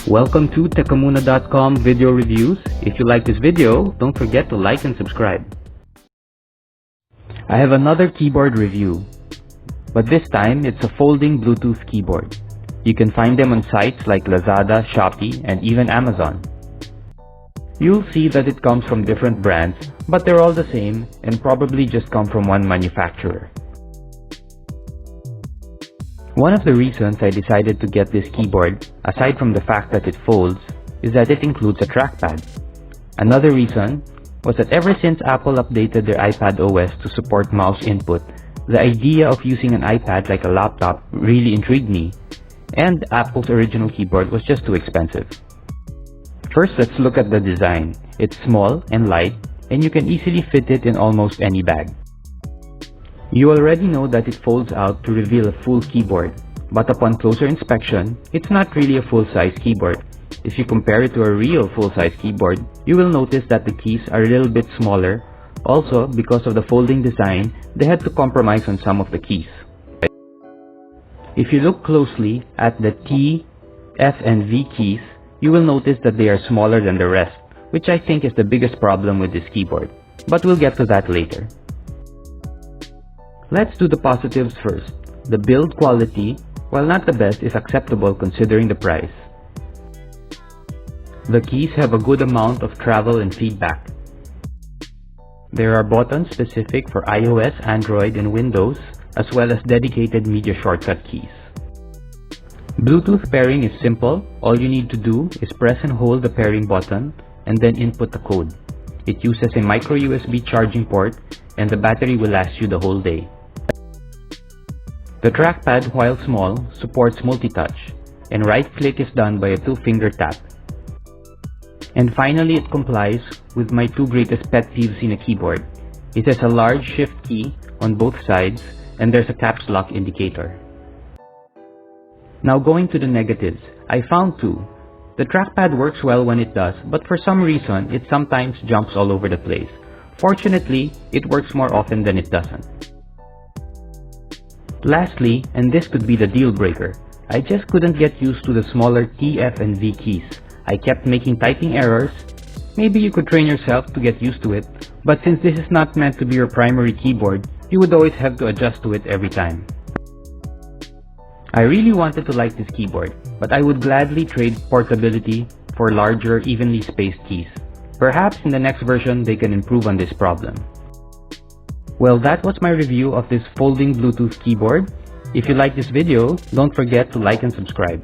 Welcome to Techamuna.com video reviews. If you like this video, don't forget to like and subscribe. I have another keyboard review, but this time it's a folding Bluetooth keyboard. You can find them on sites like Lazada, Shopee, and even Amazon. You'll see that it comes from different brands, but they're all the same and probably just come from one manufacturer. One of the reasons I decided to get this keyboard, aside from the fact that it folds, is that it includes a trackpad. Another reason was that ever since Apple updated their iPad OS to support mouse input, the idea of using an iPad like a laptop really intrigued me, and Apple's original keyboard was just too expensive. First, let's look at the design. It's small and light, and you can easily fit it in almost any bag. You already know that it folds out to reveal a full keyboard, but upon closer inspection, it's not really a full-size keyboard. If you compare it to a real full-size keyboard, you will notice that the keys are a little bit smaller. Also, because of the folding design, they had to compromise on some of the keys. If you look closely at the T, F, and V keys, you will notice that they are smaller than the rest, which I think is the biggest problem with this keyboard, but we'll get to that later. Let's do the positives first. The build quality, while not the best, is acceptable considering the price. The keys have a good amount of travel and feedback. There are buttons specific for iOS, Android, and Windows, as well as dedicated media shortcut keys. Bluetooth pairing is simple. All you need to do is press and hold the pairing button and then input the code. It uses a micro USB charging port and the battery will last you the whole day. The trackpad, while small, supports multi-touch, and right-click is done by a 2-finger tap. And finally, it complies with my two greatest pet peeves in a keyboard. It has a large shift key on both sides, and there's a caps lock indicator. Now going to the negatives, I found two. The trackpad works well when it does, but for some reason, it sometimes jumps all over the place. Fortunately, it works more often than it doesn't. Lastly, and this could be the deal breaker, I just couldn't get used to the smaller T, F, and V keys. I kept making typing errors. Maybe you could train yourself to get used to it, but since this is not meant to be your primary keyboard, you would always have to adjust to it every time. I really wanted to like this keyboard, but I would gladly trade portability for larger, evenly spaced keys. Perhaps in the next version they can improve on this problem. Well, that was my review of this folding Bluetooth keyboard. If you like this video, don't forget to like and subscribe.